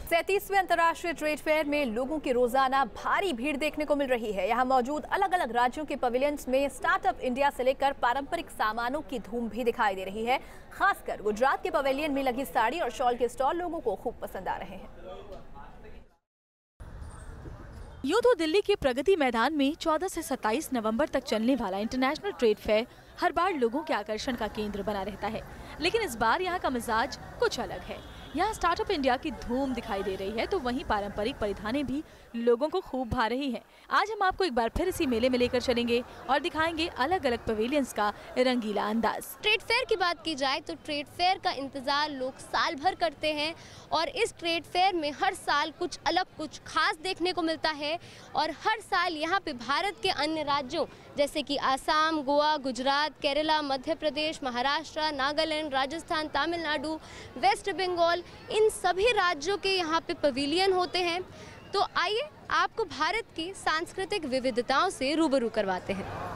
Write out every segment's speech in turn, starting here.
37वें अंतर्राष्ट्रीय trade fair में लोगों की रोजाना भारी भीड़ देखने को मिल रही है। यहाँ मौजूद अलग अलग राज्यों के पवेलियंस में स्टार्टअप इंडिया से लेकर पारंपरिक सामानों की धूम भी दिखाई दे रही है। खासकर गुजरात के पवेलियन में लगी साड़ी और शॉल के स्टॉल लोगों को खूब पसंद आ रहे हैं। यूं तो दिल्ली के प्रगति मैदान में 14 से 27 नवंबर तक चलने वाला इंटरनेशनल ट्रेड फेयर हर बार लोगों के आकर्षण का केंद्र बना रहता है, लेकिन इस बार यहाँ का मिजाज कुछ अलग है। यहाँ स्टार्टअप इंडिया की धूम दिखाई दे रही है तो वहीं पारंपरिक परिधानें भी लोगों को खूब भा रही हैं। आज हम आपको एक बार फिर इसी मेले में लेकर चलेंगे और दिखाएंगे अलग अलग पवेलियंस का रंगीला अंदाज। ट्रेड फेयर की बात की जाए तो ट्रेड फेयर का इंतजार लोग साल भर करते हैं और इस ट्रेड फेयर में हर साल कुछ अलग कुछ खास देखने को मिलता है। और हर साल यहाँ पे भारत के अन्य राज्यों जैसे कि आसाम, गोवा, गुजरात, केरला, मध्य प्रदेश, महाराष्ट्र, नागालैंड, राजस्थान, तमिलनाडु, वेस्ट बंगाल, इन सभी राज्यों के यहाँ पे पवेलियन होते हैं। तो आइए आपको भारत की सांस्कृतिक विविधताओं से रूबरू करवाते हैं।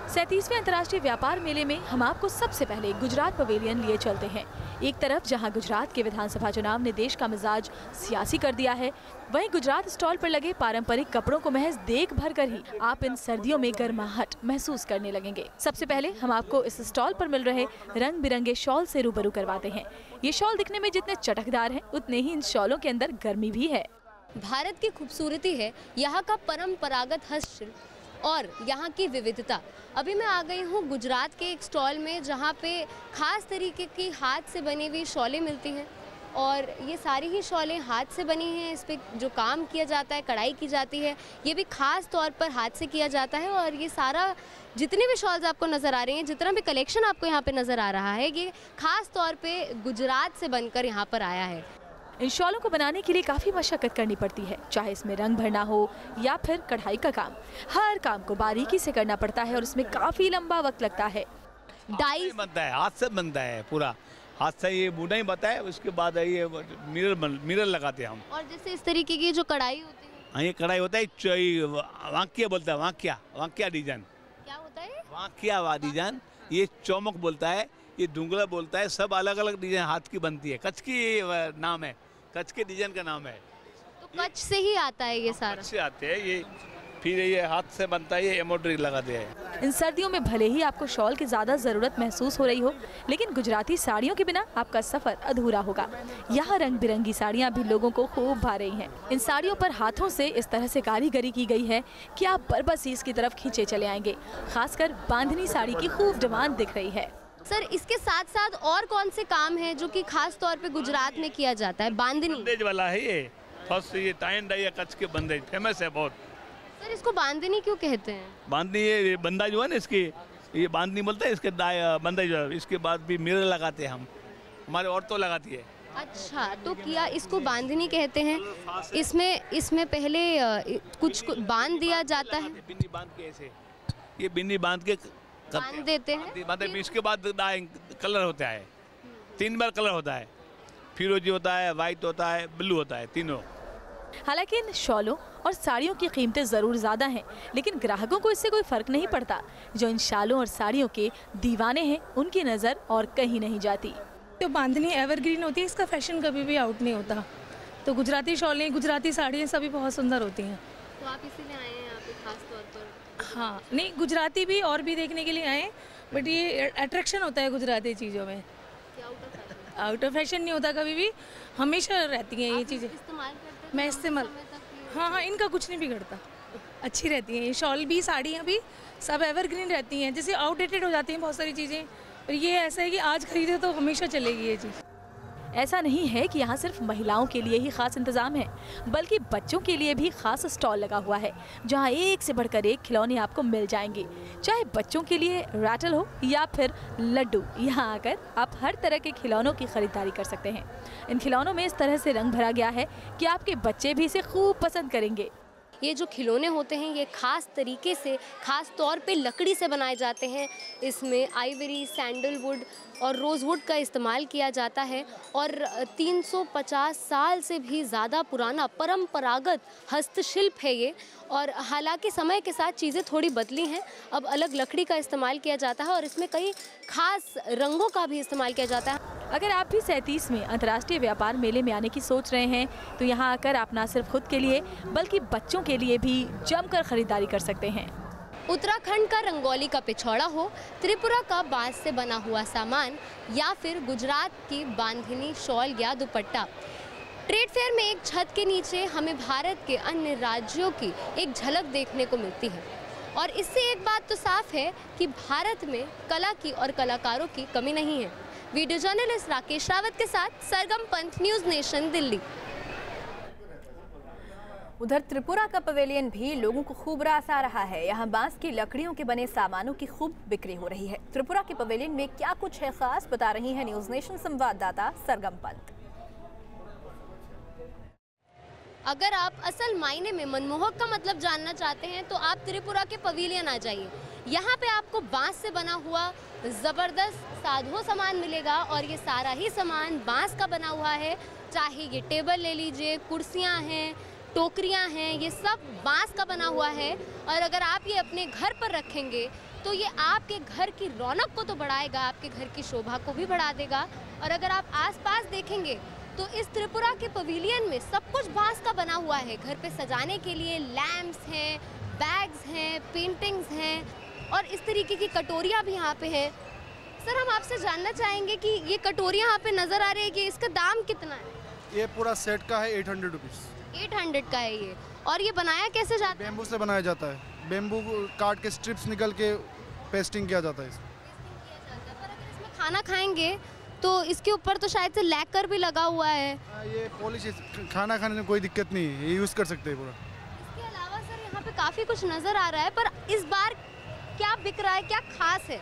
37वें अंतर्राष्ट्रीय व्यापार मेले में हम आपको सबसे पहले गुजरात पवेलियन लिए चलते हैं। एक तरफ जहां गुजरात के विधानसभा चुनाव ने देश का मिजाज सियासी कर दिया है, वहीं गुजरात स्टॉल पर लगे पारंपरिक कपड़ों को महज देख भर कर ही आप इन सर्दियों में गर्माहट महसूस करने लगेंगे। सबसे पहले हम आपको इस स्टॉल पर मिल रहे रंग बिरंगे शॉल से रूबरू करवाते हैं। ये शॉल दिखने में जितने चटकदार हैं, उतने ही इन शॉलों के अंदर गर्मी भी है। भारत की खूबसूरती है यहाँ का परंपरागत हस्तशिल्प और यहाँ की विविधता। अभी मैं आ गई हूँ गुजरात के एक स्टॉल में जहाँ पे खास तरीके की हाथ से बनी हुई शॉलें मिलती हैं और ये सारी ही शॉलें हाथ से बनी हैं। इस पे जो काम किया जाता है, कढ़ाई की जाती है, ये भी खास तौर पर हाथ से किया जाता है। और ये सारा जितने भी शॉल्स आपको नज़र आ रहे हैं, जितना भी कलेक्शन आपको यहाँ पे नज़र आ रहा है, ये खास तौर पे गुजरात से बनकर यहाँ पर आया है। इन शॉलों को बनाने के लिए काफी मशक्कत करनी पड़ती है, चाहे इसमें रंग भरना हो या फिर कढ़ाई का काम। हर काम को बारीकी से करना पड़ता है और इसमें काफी लंबा वक्त लगता है। डाई बनता है, हाथ से बनता है, पूरा हाथ से ये बुनाई बनता है। उसके बाद ये मिरर लगाते हैं हम। और जैसे इस तरीके की जो कढ़ाई होती है, हाँ, ये कढ़ाई होता है, वांकिया बोलता है, वांकिया डिजाइन। क्या होता है? वांकिया डिजाइन। ये चौमुख बोलता है, ये डुंगला बोलता है, सब अलग अलग डिजाइन हाथ की बनती है। कच्छ की नाम है, कच्छ के डिजाइन का नाम है। तो कच्छ से ही आता है ये सारा? कच्छ से आते हैं ये, फिर ये हाथ से बनता है, ये एम्ब्रॉयडरी लगाते हैं। इन सर्दियों में भले ही आपको शॉल की ज्यादा जरूरत महसूस हो रही हो, लेकिन गुजराती साड़ियों के बिना आपका सफर अधूरा होगा। यहाँ रंग बिरंगी साड़ियाँ भी लोगों को खूब भा रही हैं। इन साड़ियों पर हाथों से इस तरह से कारीगरी की गई है कि आप बरबस की तरफ खींचे चले आएंगे। खासकर बांधनी साड़ी की खूब डिमांड दिख रही है। सर, इसके साथ साथ और कौन से काम हैं जो कि खास तौर पे गुजरात में किया जाता है? बांधनी बंदेज वाला है ये, फर्स्ट ये टाई एंड डाई कच्छ के बंदेज फेमस है बहुत। सर, इसको बांधनी क्यों कहते हैं? बांधनी, ये बंदा जो है ना, इसकी ये बांधनी बोलते हैं, इसके बंदेज। इसके बाद भी मिरर लगाते हैं हम, हमारे औरतों लगाती है। अच्छा, तो क्या इसको बांधनी कहते हैं? इसमें पहले कुछ बांध दिया जाता है? बिन्नी बांध के ऐसे, ये बिन्नी बांध के बांध देते हैं। इसके बाद कलर होता है, 3 बार कलर होता है, फिरोजी होता है, वाइट होता है, ब्लू होता है, तीनों। हालांकि इन शॉलों और साड़ियों की कीमतें ज़रूर ज़्यादा हैं, लेकिन ग्राहकों को इससे कोई फ़र्क नहीं पड़ता। जो इन शालों और साड़ियों के दीवाने हैं, उनकी नज़र और कहीं नहीं जाती। तो बांधनी एवरग्रीन होती है, इसका फैशन कभी भी आउट नहीं होता। तो गुजराती शॉलें, गुजराती साड़ियाँ सभी बहुत सुंदर होती हैं। तो आप इसीलिए आए हैं यहाँ पे खास तौर पर? हाँ, नहीं, गुजराती भी और भी देखने के लिए आए, बट ये अट्रैक्शन होता है गुजराती चीज़ों में। आउट ऑफ फैशन नहीं होता कभी भी, हमेशा रहती हैं ये चीज़ें। मैं इस्तेमाल, हाँ, इनका कुछ नहीं बिगड़ता, अच्छी रहती हैं। ये शॉल भी, साड़ियाँ भी सब एवरग्रीन रहती हैं। जैसे आउटडेटेड हो जाती हैं बहुत सारी चीज़ें, पर ये ऐसा है कि आज खरीदे तो हमेशा चलेगी ये चीज़। ऐसा नहीं है कि यहाँ सिर्फ महिलाओं के लिए ही खास इंतजाम है, बल्कि बच्चों के लिए भी खास स्टॉल लगा हुआ है, जहाँ एक से बढ़कर एक खिलौने आपको मिल जाएंगे। चाहे बच्चों के लिए रैटल हो या फिर लड्डू, यहाँ आकर आप हर तरह के खिलौनों की खरीदारी कर सकते हैं। इन खिलौनों में इस तरह से रंग भरा गया है कि आपके बच्चे भी इसे खूब पसंद करेंगे। ये जो खिलौने होते हैं, ये खास तरीके से, खास तौर पे लकड़ी से बनाए जाते हैं। इसमें आइवरी, सैंडलवुड और रोज़वुड का इस्तेमाल किया जाता है और 350 साल से भी ज़्यादा पुराना परंपरागत हस्तशिल्प है ये। और हालांकि समय के साथ चीज़ें थोड़ी बदली हैं, अब अलग लकड़ी का इस्तेमाल किया जाता है और इसमें कई खास रंगों का भी इस्तेमाल किया जाता है। अगर आप भी 37वें अंतर्राष्ट्रीय व्यापार मेले में आने की सोच रहे हैं तो यहाँ आकर आप न सिर्फ खुद के लिए बल्कि बच्चों के लिए भी जमकर खरीदारी कर सकते हैं। उत्तराखंड का रंगोली का पिछौड़ा हो, त्रिपुरा का बांस से बना हुआ सामान या फिर गुजरात की बांधनी शॉल या दुपट्टा, ट्रेड फेयर में एक छत के नीचे हमें भारत के अन्य राज्यों की एक झलक देखने को मिलती है। और इससे एक बात तो साफ है कि भारत में कला की और कलाकारों की कमी नहीं है। वीडियो जर्नलिस्ट राकेश रावत के साथ सरगम पंत, न्यूज़ नेशन, दिल्ली। उधर त्रिपुरा का पवेलियन भी लोगों को खूब रासा रहा है। यहाँ बांस की लकड़ियों के बने सामानों की खूब बिक्री हो रही है। त्रिपुरा के पवेलियन में क्या कुछ है खास, बता रही है न्यूज़ नेशन संवाददाता सरगम पंत। अगर आप असल मायने में मनमोहक का मतलब जानना चाहते हैं तो आप त्रिपुरा के पवेलियन आ जाइए। यहाँ पे आपको बांस से बना हुआ ज़बरदस्त साधु सामान मिलेगा और ये सारा ही सामान बांस का बना हुआ है। चाहे ये टेबल ले लीजिए, कुर्सियाँ हैं, टोकरियाँ हैं, ये सब बांस का बना हुआ है। और अगर आप ये अपने घर पर रखेंगे तो ये आपके घर की रौनक को तो बढ़ाएगा, आपके घर की शोभा को भी बढ़ा देगा। और अगर आप आसपास देखेंगे तो इस त्रिपुरा के पवेलियन में सब कुछ बांस का बना हुआ है। घर पे सजाने के लिए लैम्प्स हैं, बैग्स हैं, पेंटिंग्स हैं और इस तरीके की कटोरियाँ भी यहाँ पे है। सर, हम आपसे जानना चाहेंगे कि ये कटोरियाँ यहाँ पे नज़र आ रही है कि इसका दाम कितना है? ये पूरा सेट का है 800 रुपीज़। 800 का है ये। और ये बनाया कैसे जाता है? बेम्बू से बनाया जाता है। बेम्बू काट के स्ट्रिप्स निकल के पेस्टिंग किया जाता है इसमें। पर अगर इसमें खाना खाएंगे तो इसके ऊपर तो शायद से लैकर भी लगा हुआ है। ये पॉलिश, खाना खाने में कोई दिक्कत नहीं है, ये यूज़ कर सकते हैं पूरा। इसके अलावा सर यहाँ पे काफ़ी कुछ नज़र आ रहा है, पर इस बार क्या बिक रहा है, क्या खास है?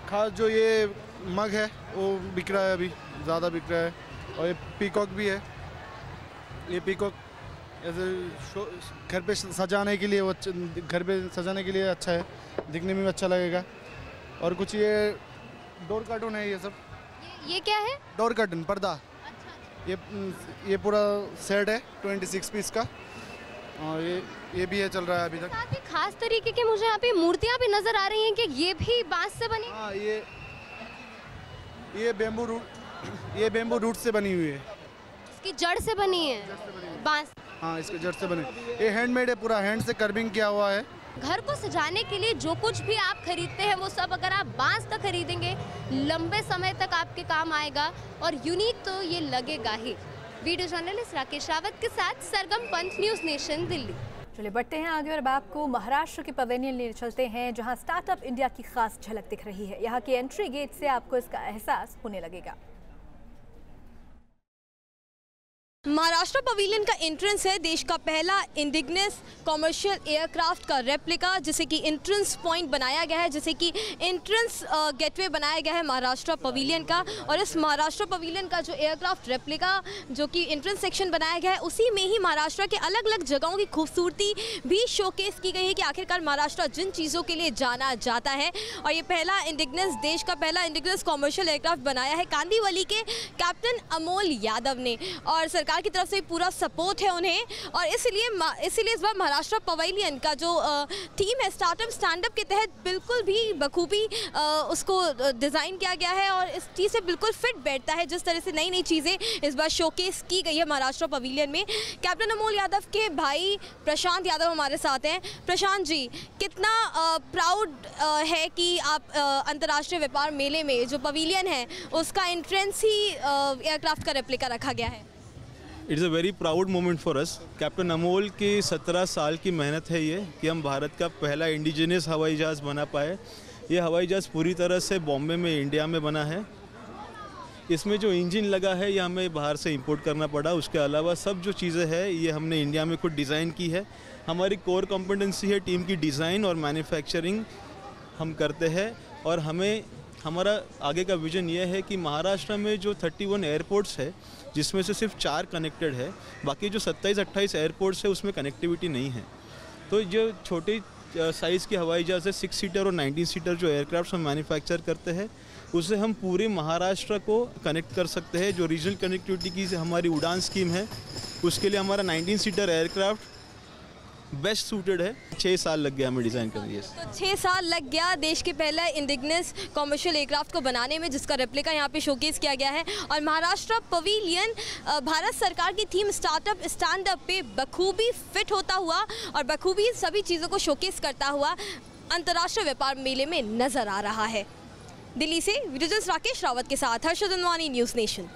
खास जो ये मग है वो बिक रहा है, अभी ज़्यादा बिक रहा है। और ये पीकॉक भी है। ये पीकॉक ऐसे घर पे सजाने के लिए, वो घर पे सजाने के लिए अच्छा है, दिखने में भी अच्छा लगेगा। और कुछ ये डोर कार्टून है, ये सब। ये क्या है? डोर कर्टन, पर्दा। अच्छा। ये पूरा सेट है 26 पीस का। और ये भी है, चल रहा है अभी तक। साथ ही खास तरीके की मुझे यहाँ पे मूर्तियाँ भी नजर आ रही हैं कि ये भी बांस से बनी। हाँ, ये बेम्बू रूट से बनी हुई है। इसकी जड़ से बनी है बांस। हाँ, इसके जड़ से बनी। ये हैंडमेड है, पूरा हैंड से कर्विंग किया हुआ है। घर को सजाने के लिए जो कुछ भी आप खरीदते हैं वो सब अगर आप बांस का खरीदेंगे लंबे समय तक आपके काम आएगा और यूनिक तो ये लगेगा ही। वीडियो जर्नलिस्ट राकेश रावत के साथ सरगम पंत, न्यूज़ नेशन, दिल्ली। चलिए बढ़ते हैं आगे और अब आपको महाराष्ट्र के पवेलियन ले चलते हैं जहां स्टार्टअप इंडिया की खास झलक दिख रही है। यहाँ के एंट्री गेट से आपको इसका एहसास होने लगेगा। महाराष्ट्र पवेलियन का एंट्रेंस है देश का पहला इंडिजिनस कमर्शियल एयरक्राफ्ट का रेप्लिका, जिसे कि एंट्रेंस पॉइंट बनाया गया है, जिसे कि एंट्रेंस गेटवे बनाया गया है महाराष्ट्र पवेलियन का। और इस महाराष्ट्र पवेलियन का जो एयरक्राफ्ट रेप्लिका जो कि एंट्रेंस सेक्शन बनाया गया है, उसी में ही महाराष्ट्र के अलग अलग जगहों की खूबसूरती भी शोकेस की गई है कि आखिरकार महाराष्ट्र जिन चीज़ों के लिए जाना जाता है। और ये पहला इंडिजिनस, देश का पहला इंडिजिनस कमर्शियल एयरक्राफ्ट बनाया है कांदीवली के कैप्टन अमोल यादव ने, और सरकार की तरफ से पूरा सपोर्ट है उन्हें। और इसलिए इस बार महाराष्ट्र पवेलियन का जो थीम है स्टार्टअप स्टैंडअप के तहत बिल्कुल भी बखूबी उसको डिज़ाइन किया गया है और इस चीज़ से बिल्कुल फिट बैठता है जिस तरह से नई नई चीज़ें इस बार शोकेस की गई है महाराष्ट्र पवेलियन में। कैप्टन अमोल यादव के भाई प्रशांत यादव हमारे साथ हैं। प्रशांत जी, कितना प्राउड है कि आप अंतर्राष्ट्रीय व्यापार मेले में जो पवेलियन है उसका एंट्रेंस ही एयरक्राफ्ट का रेप्लिका रखा गया है? It's a very proud moment for us. Captain Amol की 17 साल की मेहनत है ये कि हम भारत का पहला इंडिजिनस हवाई जहाज़ बना पाए। ये हवाई जहाज़ पूरी तरह से बॉम्बे में, इंडिया में बना है। इसमें जो इंजन लगा है ये हमें बाहर से इंपोर्ट करना पड़ा। उसके अलावा सब जो चीज़ें हैं ये हमने इंडिया में खुद डिज़ाइन की है। हमारी कोर कॉम्पिटेंसी है टीम की डिज़ाइन और मैन्युफैक्चरिंग हम करते हैं। और हमारा आगे का विज़न ये है कि महाराष्ट्र में जो 31 एयरपोर्ट्स है जिसमें से सिर्फ 4 कनेक्टेड है, बाकी जो 27-28 एयरपोर्ट्स है उसमें कनेक्टिविटी नहीं है। तो जो छोटे साइज़ की हवाई जहाज़ है 6 सीटर और 19 सीटर जो एयरक्राफ्ट हम मैन्युफैक्चर करते हैं उससे हम पूरे महाराष्ट्र को कनेक्ट कर सकते हैं। जो रीजनल कनेक्टिविटी की हमारी उड़ान स्कीम है उसके लिए हमारा 19 सीटर एयरक्राफ्ट बेस्ट सूटेड है। 6 साल लग गया हमें डिज़ाइन करने। तो 6 साल लग गया देश के पहले इंडिग्नस कॉमर्शियल एयरक्राफ्ट को बनाने में, जिसका रेप्लिका यहाँ पे शोकेस किया गया है। और महाराष्ट्र पवेलियन भारत सरकार की थीम स्टार्टअप स्टैंड अप पे बखूबी फिट होता हुआ और बखूबी सभी चीज़ों को शोकेस करता हुआ अंतर्राष्ट्रीय व्यापार मेले में नजर आ रहा है। दिल्ली से वीडियो जर्नलिस्ट राकेश रावत के साथ हर्षद अनवानी, न्यूज़ नेशन।